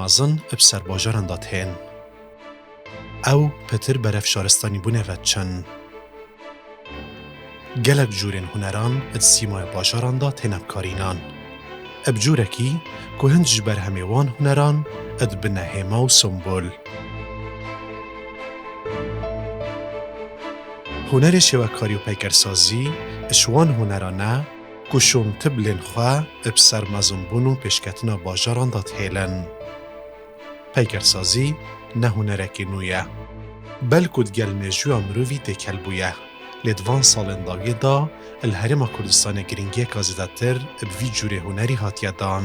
مازن بسر باجاران داد هین. او پتر برف شارستانی بونه و چن. گلک جورین هنران اد سیمای باجاران داد هنب کارینان. اب جورکی که هنج بر همیوان هنران اد بنه هما و سنبول. هنر شوکاری و پیکرسازی اشوان هنرانه کشون تبلین خواه ابسر مزنبون و پیشکتنا باجاران داد هیلن. پیکرسازی نه هنرکی نویه. بلکود گل میجو مروی تکل بویه. لدوان سالن داویه دا الهرم کردستان گرینگی کازداتر بوی جوری هنری هاتیه دان.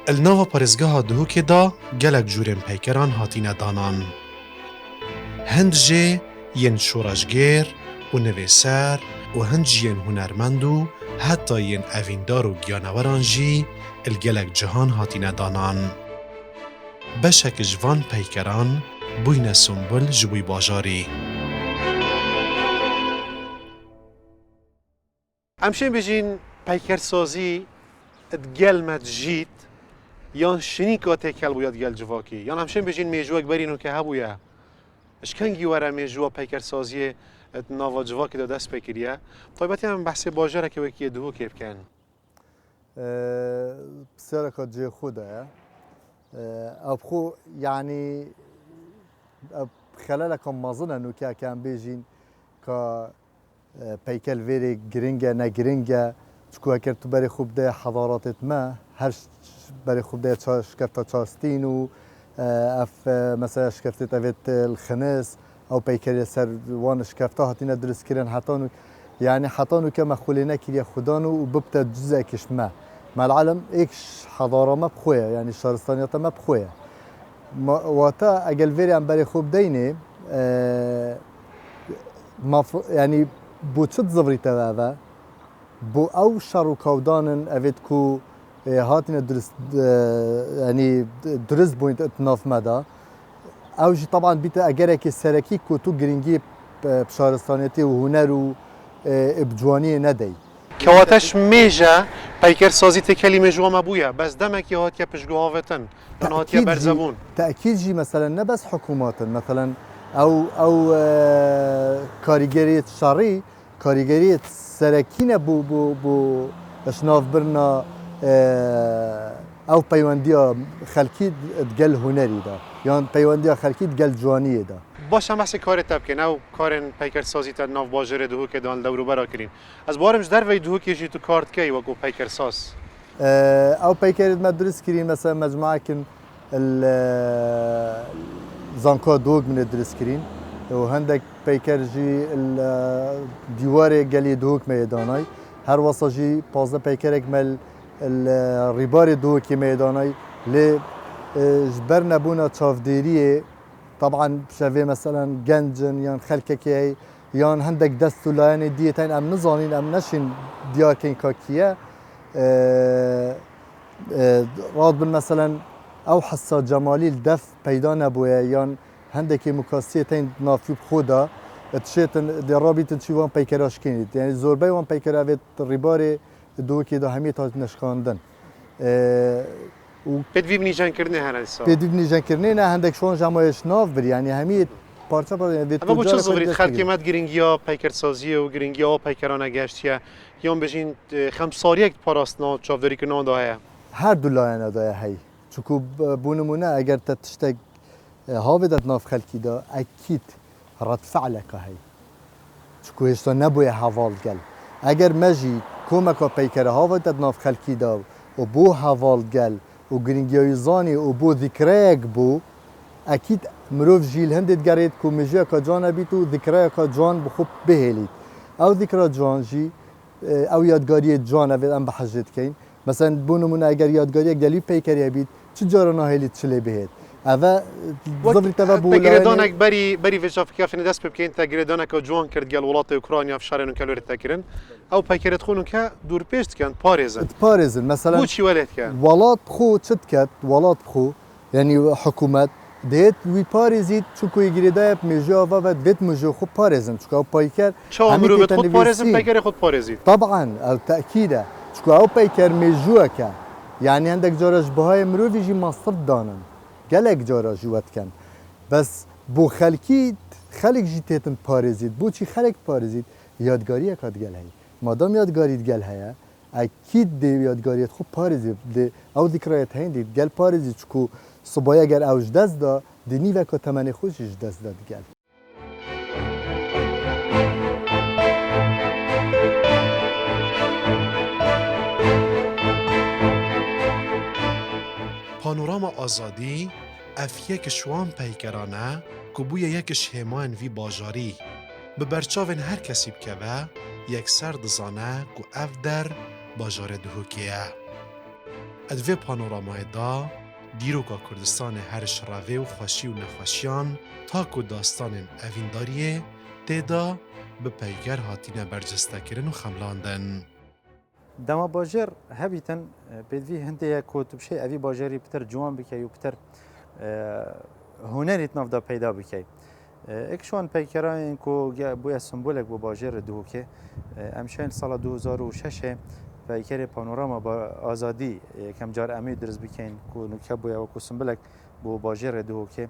الناوا پارزگاه دهوک دا گلک جورین پیکران هاتینه دانان. هند جه ین شورشگر و نویسر و هند ین هنرمند و حتی ین اویندار و گیانوران جی الگلک جهان هاتینه دانان. بشک جوان پیکران بوین سنبول جبوی باجاری. امشین بجین پیکرسازی ادگل مدجید یان شنیکا تکل بوید گل جواکی یان همشین بجین میجوک برینو که هبویه اشکنگی وره میجوا پیکرسازی ناوا جواکی دا دست پیکریه طایبتی هم بحث باجره که وکی دو کیف کن بسیار که جه خوده ابخو یعنی خلال کم مازنه نو که کم بیجین که پیکل ویری گرینگه نه گرینگه چکو اگر تو برای خوب ده حضاراتت ما هر برای خوب ده شکفتا چاستین و اف مثلا شکفتت اوید الخنس او پیکل سر وان شکفتا هاتینا درست کرن حتانو يعني حطانو كما خلينا كريا خدانو وببتا جزء كشما مع العالم ايش حضاره ما بخويا يعني الشهرستانيات ما بخويا واتا اجل فيري عم بالي خوب ديني يعني بو تشد زفري تبابا بو او شارو كودانن افيدكو هاتنا درس يعني درس بوينت اتناف مدى او جي طبعا بيتا اجرك السراكي كوتو جرينجي بشهرستانيتي وهنرو ابجوانی ندی. کهاتش میجه پیکرسازی تکلی میجوا مبویه بس دمکی هات یا پشگاه هاتن هات برزبون. تأکید جی مثلا نه بس حکومات مثلا او کاریگری شری کاریگری سرکینه بو اشناف برنا او پیوندیا خلکی دگل هنری دا یا پیوندیا خلکی دگل جوانی دا. باشه مثل کار تبکن او کارن پیکرسازی تا ناو باجر دهو که دان دورو برا کرین از بارمش در وی دهو که جی تو کارت کی و گو پیکرساز او پیکر مدرس کرین مثلا مجموعه کن زانکا دوگ من درس کرین و هندک پیکر جی دیوار گلی دوگ میدانای هر واسه جی 15 پیکر اکمل الربار دوگ کی میدانای ل جبر نبونا چافدیریه طبعا شافي مثلا جنجن يان خلككي يان هندك دستو لاين ديتين ام نزانين ام نشين دياكين كاكيه راد بن مثلا او حسا جمالي الدف پیدا نبويا يان هندك مكاسيتين نافي بخودا تشيتن دي رابطن شيوان بيكراش كينيت يعني زوربي وان بيكراويت ريباري دوكي دو همي تا نشخاندن بدوی بنیجان کرده هر انسان. بدوی بنیجان کرده نه هندک شون جامعهش ناف بری یعنی همی پارچه پارچه. اما بچه زورید خلقی مد گرینگیا پیکرسازی و گرینگیا پیکرانه گشتیه یام بچین خمساری یک پاراستنا چافداری کنان داهیه. هر دولاینا داهیه هی. چون بونمونه اگر تشتگ هاودت ناف خلقی دا اکید رد فعلک هی. چون هشتا نبوی حوال گل. اگر مجی کمک پیکر هاودت ناف خلقی دا و بو حوال گل و گرینگیای زانی و بو ذکرایک بو اکید مروف جیل هندت گرید که مجیه که جان بیت و ذکرایک جان بخوب بهلید او ذکرای جان جی او یادگاری جان اوید ام بحجت کن مثلا بونمونه اگر یادگاری گلی پیکری بید چه جارا ناهلید چلی بهید اوه زبری تبا بولاینه گریدانک بری ویشافکی فنی دست بکن تا گریدانک جوان کرد گل ولات اوکراینیا فشارن کلوری تکرن او پیکرت خونو که دور پیشت کن پاريزن مثلا بو چی ولات کن ولات خو چت کت ولات خو یعنی حکومت ديت وي باريزيت شكو يجريدا ميجا و بيت ميجو خو باريزن شكو بايكر شو عمرو بتخد باريزن بايكر ياخد باريزيت طبعا او تاكيدا شكو او بايكر ميجوكا یعنی هندک جارش بهای مروی جی مصر دانن گلک جارا جوت کن بس بو خلق جی تیتن پارزید بو چی خلق پارزید یادگاری اکاد گل هی مادام یادگاریت گل هیا اکید دی یادگاریت خوب پارزید دی او ذکرایت هین دید گل پارزید چکو صبای اگر اوج دست دا دینی و که تمنی خوشش دست داد گل پانوراما آزادی اف یک شوان پیکرانه که بوی یکش همان وی باجاری به برچاوین هر کسی بکوه یک سر دزانه که اف در باجار دهوکیه. ادوی پانورامای دا دیروکا کردستان هر شراوه و خوشی و نخوشیان تا که داستان اوینداریه تیدا به پیگر هاتینه برجسته کرن و خملاندن. دما باجر هبیتن بدوی هنده کوتب شی اوی باجری پتر جوان بکی و پتر هنریت نافدا پیدا بکی. اکشون پیکران کو بوی سمبولک بو باجر دو که امشان سال 2006 پیکر پانوراما با آزادی کم جار امی درز بکن کو نکه بوی و کو سمبولک بو باجر دو که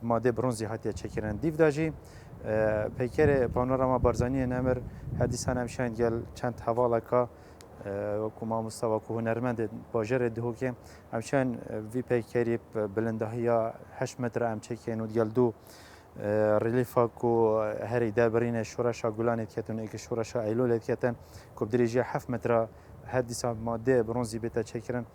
ماده برونزی هاتی چکرن دیو داجی پیکر پانوراما بارزانی نمر حدیثان امشان گل چند حواله که وکو ما مستوى کو هنرمند باجر دهوکه همچنان وی پیکری بلندهیا 8 متر ام چکین و دیال دو ریلیفا کو هری دربرین شورشا گلانت کتن ایک شورشا ایلولت کتن کو بدریجه 7 متر حدیثا ماده برونزی بتا چکرن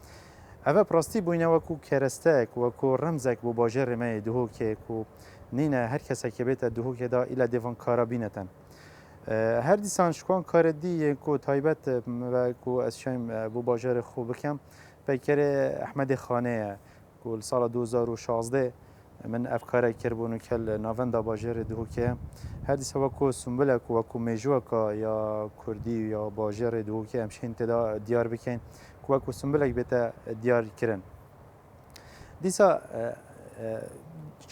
اوه پراستی بوینه وکو کرستک وکو رمزک بو باجر ما دهوکه کو نینه هر کسی که بتا دهوکه دا ایلا دیوان کارابینتن هر دیسان شکوان کار دی کو تایبت و کو از شایم بو باجر خوب بکم پیکر احمد خانه کو سال 2016 من افکار کربونو کل ناوندا باجر دو که هر دیسا کو سنبلک و کو میجوکا یا کردی یا باجر دو که همشین تدا دیار بکن کو سنبلک بتا دیار کرن دیسا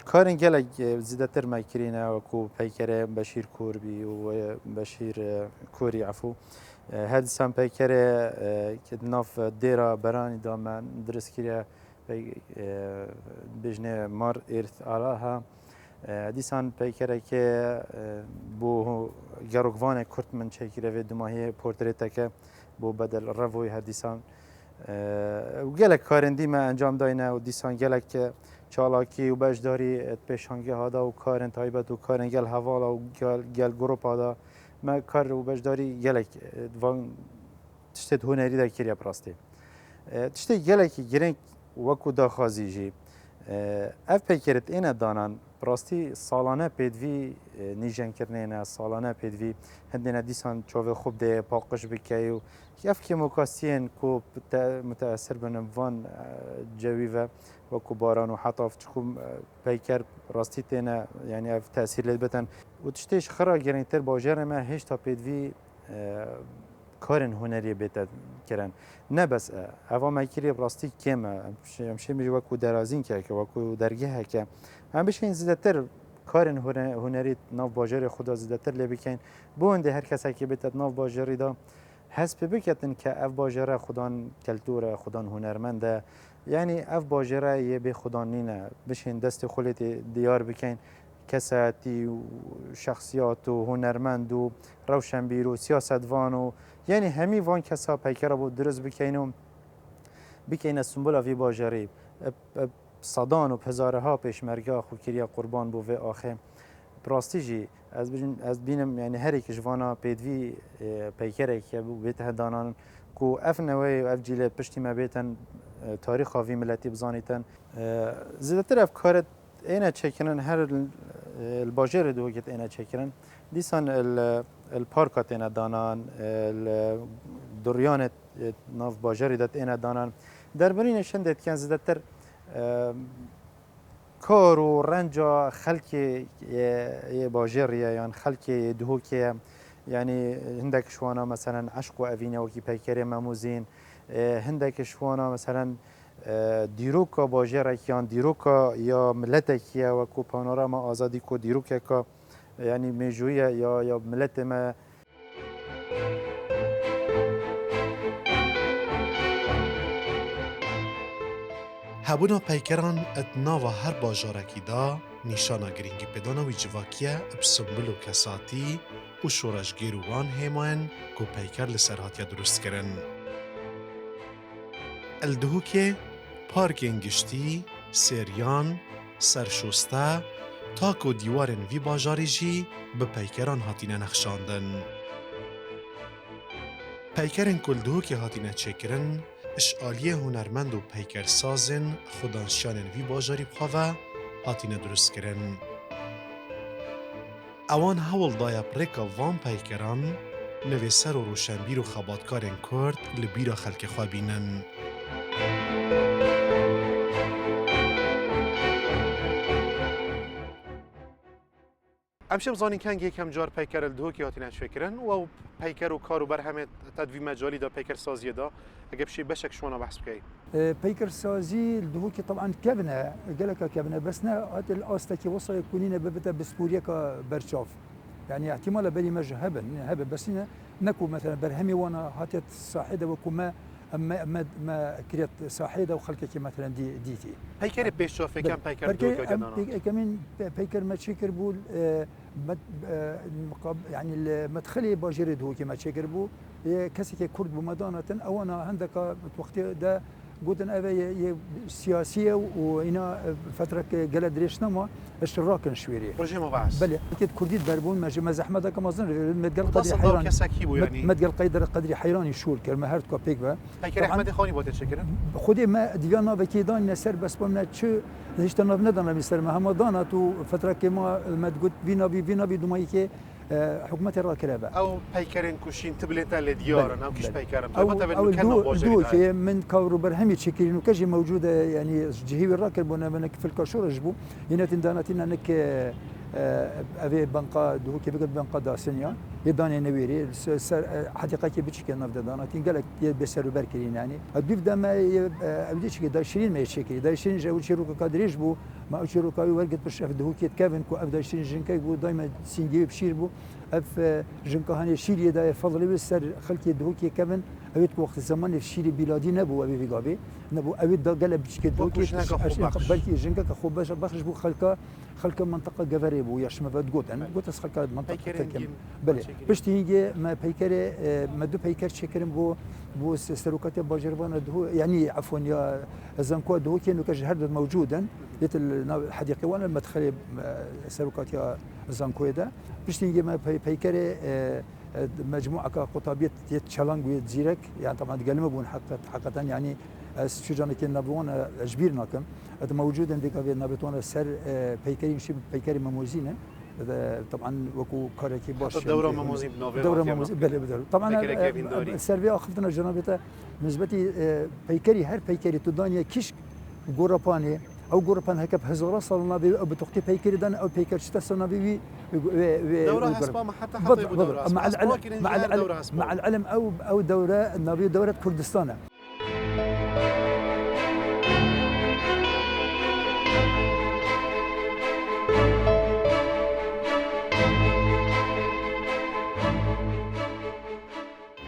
کارن گلک زیادتر مکرینه و کو پیکر بشیر کوربی و بشیر کوری عفو هدسان پیکر که ناف دیرا برانی دامن درست کریه بجنه مار ارث آلاها دیسان پیکره که بو گروگوان کرد من چکیره و دماهی پورتریت که بو بدل روی هدیسان و گلک کارندی ما انجام داینه و دیسان گلک چالاکی و بجداری پیشانگی هادا و کارن تایبت و کارن گل حوالا و گل گروپ هادا ما کار و بجداری گلک وان تشتت هنری دا کریه پراستی تشتت گلکی گرنگ وکو دا خازی جی اف پیکرت اینه دانان پراستی سالانه پیدوی نیجن کرنینه سالانه پیدوی هندینه دیسان چوه خوب ده پاقش بکی و اف که مکاسین کو متاثر بنم وان جوی و کو باران و حطاف چخوم پیکر راستی تینه یعنی اف تأثیر لید بتن و تشتیش خرا گرنگتر باجر ما هیچ تا پیدوی کارن هنری بیت کرن نه بس اوا مکری راستی کم همشه میگه وکو درازین که وکو درگه که هم بشین زیادتر کارن هنری ناف باجر خدا زیادتر لبیکن بونده هر کسی که بیت ناف باجری دا حسب بکتن که اف باجره خدان کلتور خدان هنرمنده یعنی اف باجره یه به خدا نینه بشین دست خودت دیار بکن کساتی و شخصیات و هنرمند و روشنبیر و سیاستوان و یعنی همی وان کسا پیکر بود درست بکنم بکنه سنبولا وی باجری صدان و هزاره ها پیشمرگا خوکریا قربان بو و آخه پراستیجی از بینم یعنی هر یک جوانا پیدوی پیکره که بو بیت هدانان کو اف نوی و اف جیله پشتی ما بیتن تاریخ وی ملتی بزانیتن زیادتر افکارت اینا چکنن هر الباجر دو گت اینا چکنن دیسان الپارکات اینا دانان دریان ناف باجری دات اینا دانان دربرین شندت کن زیادتر کار و رنجا خلق یه باجریه یعنی خلق دهو که یعنی هندک شوانا مثلا عشق و اوینه وکی پیکری مموزین هندک شوانا مثلا دیروکا باجر کیان دیروکا یا ملت کیا و کو پانوراما آزادی کو دیروکا کا یعنی میجویه یا ملت ما هبونا پیکران ات ناوا هر باجارکی دا نیشانا گرینگی پیدانا وی جواکیه بسنبل و کساتی و شورشگیر وان هیمان کو پیکر لسرهاتیا درست کرن. الدهوکه پارکین گشتی، سریان، سرشوسته تاک و دیوارن وی باجاری جی به پیکران هاتینه نخشاندن. پیکرن کلدهوکه هاتینه چکرن اشعالیه هنرمند و پیکر سازن خودانشیانن وی باجاری بخواه هاتینه درست کرن. اوان هول دایا پرکا وان پیکران نویسر و روشنبیر و خباتکارن کرد لبیرا خلق خواه بینن. امشب زانین کنگ یکم جار پیکر الدهوکی هاتینه فکرن و پیکر و کار و بر همه تدوی مجالی دا پیکر سازی دا اگه بشی بشک شوانا بحث بکی. پیکر سازی الدهوکی طبعا كابنه قالك كابنه بس هات الاستكي وصل يكونين ببدا بسبوريا كبرشاف يعني احتمال بالي مج هبن بس نكو مثلا برهمي وانا هاتت صاحده وكما ما كريت صاحده وخلقك مثلا ديتي پیکر بشافه کم پیکر الدهوکی جدانا كمان پیکر ما تشكر بول يعني المدخلي باجر الدهوكي ما تشكر بو كسي كرد بمدانه او انا عندك وقت ده قلت أنا سياسية وإنا فترة جلد ريشنما اشتراكن شويري. برجع ما بعث. بله أكيد كرديت بربون ما زحمة ده كم أظن متقل قدري حيران. كساكيبو يعني. متقل قدري حيران يشول كلمة هرت كابيك بقى. هيك أحمد خاني بوتة شكرا. خدي ما ديانا بكيدان نسر بس بمنا شو نشتنا بندنا بنسر ما هم دانا تو فترة كما ما تقول فينا بدمائي كي حكومة الراكرة أو بيكرين كوشين تبليتا لديارنا أو كيش بيكرم أو الدو من كورو برهمي تشكيلين وكجي موجودة يعني جهيب الراكب ونك في الكاشور جبو هنا تندانتنا نك أبي بنقا دو كي بقد بنقا داسنيا يداني نويري حديقة كي بتشكي نفذ دانتين قالك بيسروا بركلين يعني الديف ده ما أبدي شكي ده 20 ما يشكي ده 20 جاول شيروكا كادريج بو ما شيروكا ورقت بشاف ده كي كافن كو أبدا 20 جنكاي بو دايما سينجي بشير بو اف جنكا هاني شيري ده فضل بسر خلكي ده كي كافن أبيت وقت زمان الشيري بلادي نبو أبي بيجابي نبو أبيت ده قلب بشكي ده كي بلكي جنكا كخوب بخش بو خلك منطقة جفري بو ياش ما بتقول أنا قلت خلك منطقة تكم بله بشتيجي ما بيكر ما دو بيكر شكرم بو سلوكات باجربان ده يعني عفوا يا زنكو ده كأنه كجهرد موجودا يت الحديقة وانا المدخل سلوكات يا زنكو ده بشتيجي ما بيكر مجموعة قطابية يتشالنج ويتزيرك يعني طبعا تقلمه بون حقا يعني شو جانا كنا نبون جبير ناكم هذا موجود عندك في نبتون سر بيكري شيء بيكري مموزينه طبعا وكو كاركي باش الدورة مموزين بنوفي دورة مموزين بله طبعا السربية أخذنا جنابته نسبتي بيكري هر بيكري تدانيا كيش غورباني أو غوربان هكب هزارة صارنا بتوقتي بيكري دان أو بيكر شتى بي دورة حسبة ما حتى حطوا دورة مع العلم أو دورة نبي دورة كردستان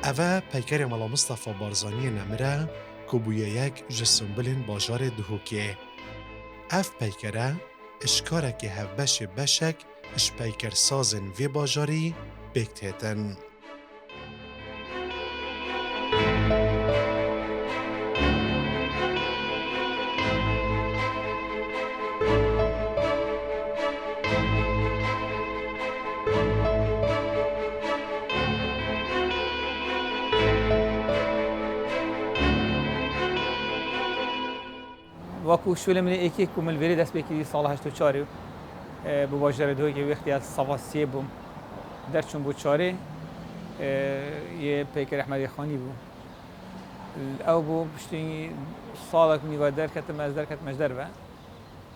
اوه پیکر ملا مصطفى بارزانی نمره که بویه یک جسنبلین باجار دهوکه. اف پیکره اشکاره که هف بشک اش پیکر سازن وی باجاری بکتهتن. واکو شغل من ایکی کمل وری دست بکی سال 84 با باجر دوی که وقتی از صفاسی بوم در چون بود چاره یه پیکر احمدی خانی بود او بو پشتی سالک میگه در کت مزدر کت مجدر و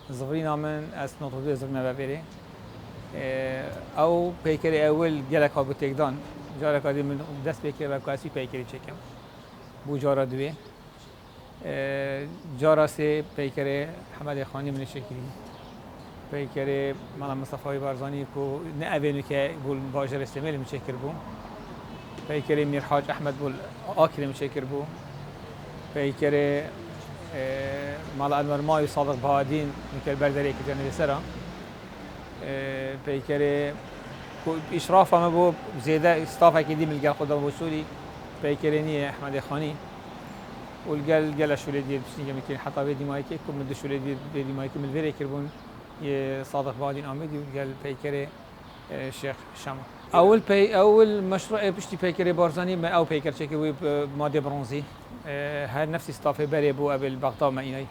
زفری نامن از نطقی زفر نببری او پیکر اول گلک ها بود تکدان جاره کاری من دست پیکر و کاسی پیکری چکم بو جاره دوی جارا سه پیکر حمد خانی من شکری پیکر مالا مصطفی بارزانی کو نه اوینو که بول باجر استعمال میشکر بو پیکر میرحاج احمد بول آکل میشکر بو پیکر مال انور مای صادق بهادین میکرد برداری که جنبی سرا پیکر اشراف همه بو زیاده استاف اکیدی ملگل خدا وصولی پیکرینی احمد خانی والقال شو اللي بشني يمكن حتى بدي ما يكون من شو اللي بدي ما يكون من الفيري كربون صادق بادين آمدي وقال بيكري الشيخ شامو اول مشروع بشتي بيكري بارزاني او بيكر شكوي ماده برونزي هر نفس استافه بري بو قبل بغداد ما ايناي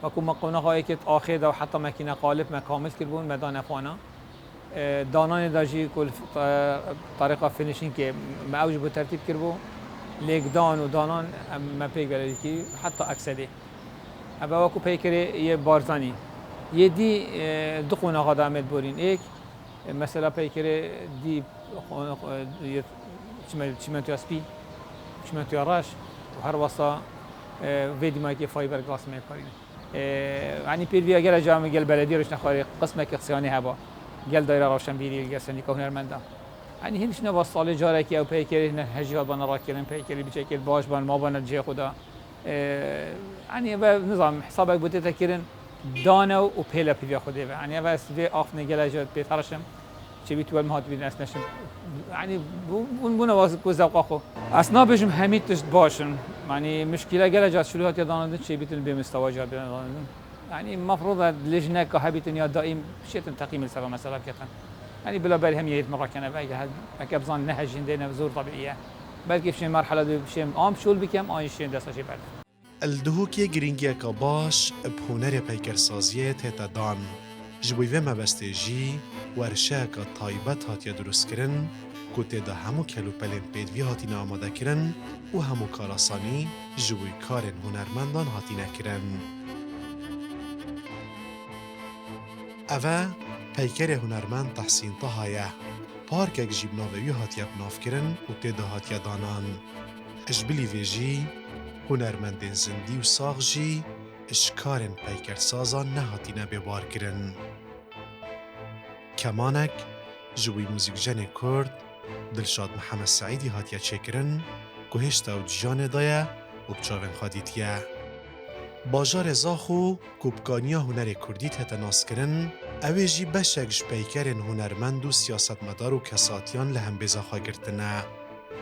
وكو مقونه هاي كت اخر او حتى ماكينه قالب ما كامل كربون مدان افانا دانان داجي كل طريقه فينيشينج که ما اوجب ترتيب كربو لیک دان و دانان ما پیک بلدی که حتی اکثری ابا وکو پیکری یه بارزانی یه دی دو خونه قدامت بورین یک مثلا پیکری دی چمنتو اسپی چمنتو راش و هر واسا ویدی مایکی فایبر گلاس میکنین یعنی پیروی اگر جامعه گل بلدی روش نخوری قسمه که خصیانی هوا گل دایره روشنبیری گل سنی که هنرمنده يعني هنش نبى صالة جارك أو بيكري نهجي بنا راكلين بيكري بشكل باش بنا ما بنا الجي خدا يعني بنظام حسابك بتتكرن دانا وبيلا بيفيا خدا يعني بس في آخر نجلا جات بيترشم شبي تقول مهات بين أسنشم يعني بنا وزوق أخو أسنا بيجم هميت تشت باشن يعني مشكلة جلا جات شلو هات يدانا شيء بيتن بمستوى جات بنا يعني المفروض لجنة كهبيتن يا دائم شيء تقييم السبب مثلا كتن يعني بلا بالي هم يهيت مرة كنا بقى أكبزان نهج عندنا بزور طبيعية بلكي في مرحلة بشيء عام شول بكم آن شيء دست شيء بعد الدهوکی گرینگی که باش بهنر پیکرسازی تهتا دان جبوی و مبستجی ورشه که طایبت هاتیا درست کرن که تهدا همو کلو پلین پیدوی هاتین آماده کرن و همو کاراسانی جبوی کارن هنرمندان هاتینه کرن. اوه پیکر هنرمند تحسین طهایه پارکک جیب ناوی هاتیا بناف کرن و تهدا هاتیا دانان اجبلی ویجی هنرمندین زندی و ساغ جی اشکارن پیکرسازان نهاتینه ببار کرن. کمانک جوی موزیکجن کرد دلشاد محمد سعیدی هاتیا چکرن که هشتا و جان دایه و بچاون خادیتیه. باجار زاخو کوبکانیا هنر کردی تتناس کرن اوی جی بشکش پیکرن هنرمند و سیاستمدار و کساتیان لهم بزاخا گرتنه.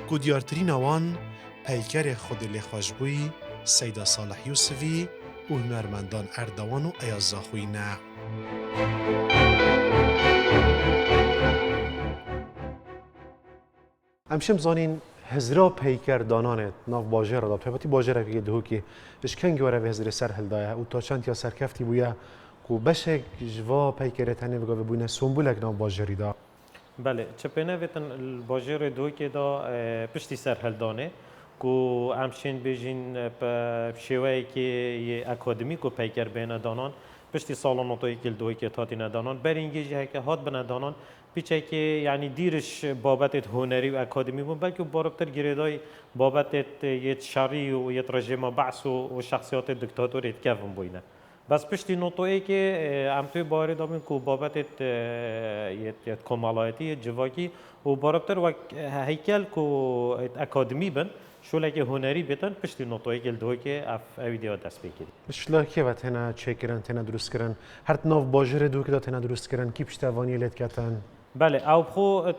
که دیارترین آوان پیکر خود لخوشبوی سیدا صالح یوسفی و هنرمندان اردوان و ایاز زاخوی نه. امشم زانین هزرا پیکر دانانت ناف باجر داد پیوتی باجر که دهو که اشکنگی وره به هزر سر هل دایه و تا چند یا سرکفتی بویا کو بشک جوا پیکر تنه بگه بوینه سنبولک ناف باجری دا. بله چپنه ویتن باجر دهو که دا پشتی سر هل دانه کو امشین بیجین شیوهی که یه اکادمی کو پیکر بین دانان پشتی سالان نوتایی که دوی که تاتی ندانان برینگی جه که هات بنا دانان پیچه که یعنی دیرش بابت هنری و اکادمی بود بلکه باربتر گریدای بابت یه شری و یه رژیم بعث و شخصیات دیکتاتوری کفن بوینه بس پشتی نوتایی که امتوی باری دامین کو بابت یه کمالایتی جواکی و باربتر و هیکل کو اکادمی بن شو که هنری بیتن پشتی نوتایی که دوی که اف ویدیو دست بگیری. شلا که و تنا چک کردن تنا درست کردن هر ناف باجر دو که دا تنا درست کردن کی پشتوانی لیت کردن. بله او خو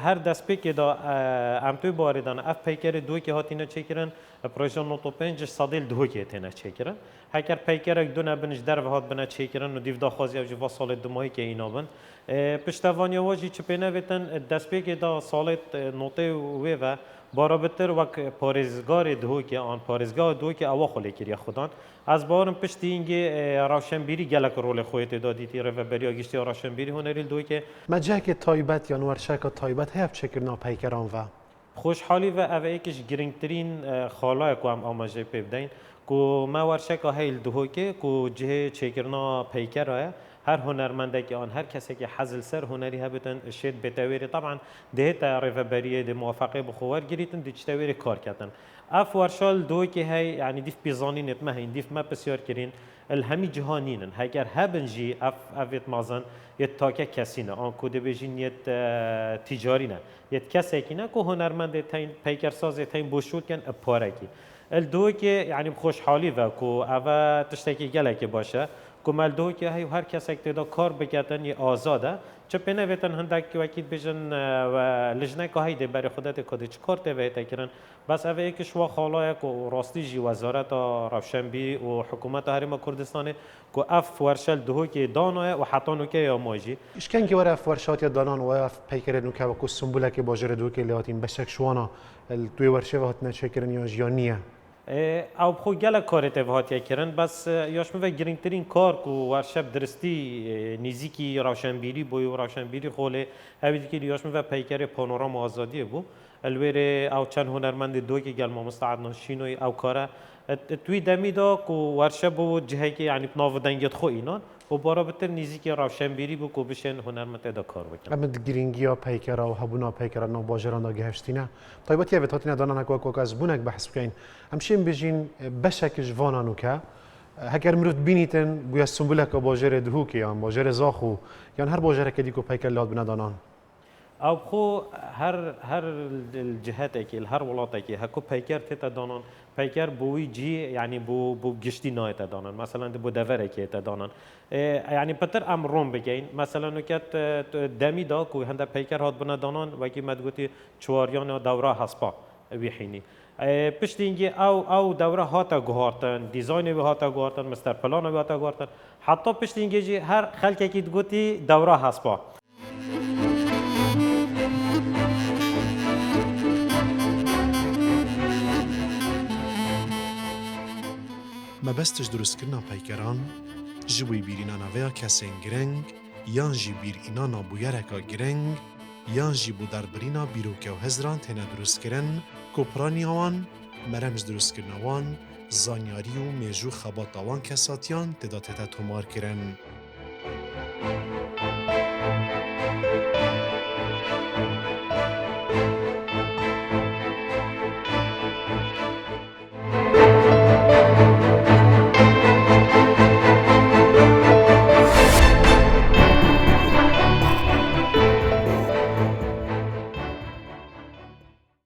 هر دست پی دا امتوی باریدان اف پیکر دوی که هاتینا چک کردن پروژه نوتو پنج صدیل دوی که تنا چک کردن هکر پیکر دو نبنش در و هات بنا چک کردن و دیو داخوازی اوج واسال دمایی که اینا بن پشتوانی واجی چپینه بیتن دست پی دا سالت نوته و بارابطر وک پارزگار دهو که آن پارزگاه دهو که اوا خالی کریه خودان از بارم پشتی اینگه روشنبیری گلک رول خودت دادی تی رو بریا گشتی روشنبیری هنری دهو که مجه که تایبت یا ورشه که تایبت هیچ چکر ناپیکران و خوشحالی و اویکش گرینگترین خالای کو هم آماجه پیبدین کو ما ورشه که هیل دهو که کو جه چکرنا پیکره هر هنرمنده که آن هر کسی که حزل سر هنری هبتن شد بتویری طبعا دهت رفبریه ده موافقه بخوار گریتن دیچ تویری کار کردن اف ورشال دو که هی یعنی دیف بیزانین اتمه این دیف ما بسیار کرین الهمی جهانینن هگر هبنجی افت مازن یه تاکه کسی نه آن کد بجین یه تجاری نه یه کسی که نه که هنرمنده تین پیکرساز تین بوشود کن اپاره کی الدو که یعنی خوشحالی و کو اوا تشتکی گله که باشه کو مال دو که هر کس که دا کار بکردن یه آزاده چه پنه ویتن هندک وکید بجن و لجنه که هیده برای خودت کدی چه کار تبعیت کردن بس اوه ایک شوا خالای کو راستی جی وزارت روشنبی و حکومت هرم کردستان کو اف ورشل دو که دانه و حتی نوکه یا ماجی اشکن که وره فرشات یا دانان و پیکر نوکه و کس سنبوله که باجر دو که لیاتین بشک شوانا توی ورشه و هاتنه چکرن یا جیانیه او بخو گله کاری تبعیت کردن بس یاش می‌وی گرینگترین کار کو ورشب درستی نیزیکی روشنبیری بوی و روشنبیری خوله همیشه که یاش می‌وی پیکر پانوراما آزادی بو الویره او چند هنرمند دو که گل ما مستعد نشینوی او کاره توی دمی دا کو ورشب بو جهی که یعنی ناو دنگت خو اینان و بارا بتر نیزیکی روشنبیری بو کو بشن هنرمند دا کار بکن اما گرینگی ها پیکر و هبونا پیکر نو باجران دا گهشتینه طيبت یا بتاتینا دانان اکو از بونک بحث بکن همشین بجین بشک جوانا نوکه هکر مرد بینیتن بویا سنبوله که باجر دهو که یا باجر زاخو یا هر باجر که دیگو پیکر لاد بنا دانان او خو هر الجهات که هر ولات که هکو پیکر تتا دانان پیکر بوی جی یعنی بو گشتی نای تا دانان مثلا بو دوره که تا دانان یعنی پتر امرون بگین مثلا نکات دمی دا کو هنده پیکر هات بنا دانان و کی مدگوتی چواریان دوره هسپا ویحینی پشت اینگه او دوره هاتا گوهارتن دیزاین و هاتا گوهارتن مستر پلان و هاتا گوهارتن حتی پشت اینگه جی هر خلک کی گوتی دوره هسپا ما بستش دروست کرنا پیکران جوی بیرینا نویا کسین گرنگ یان جی بیر اینا نابویرکا گرنگ یان جی بو دربرینا بیروکه و هزران تینا دروست کرن کوپرانیاوان مرمز دروست کرنوان زانیاری و میجو خباتاوان کساتیان تدا تتا تومار کرن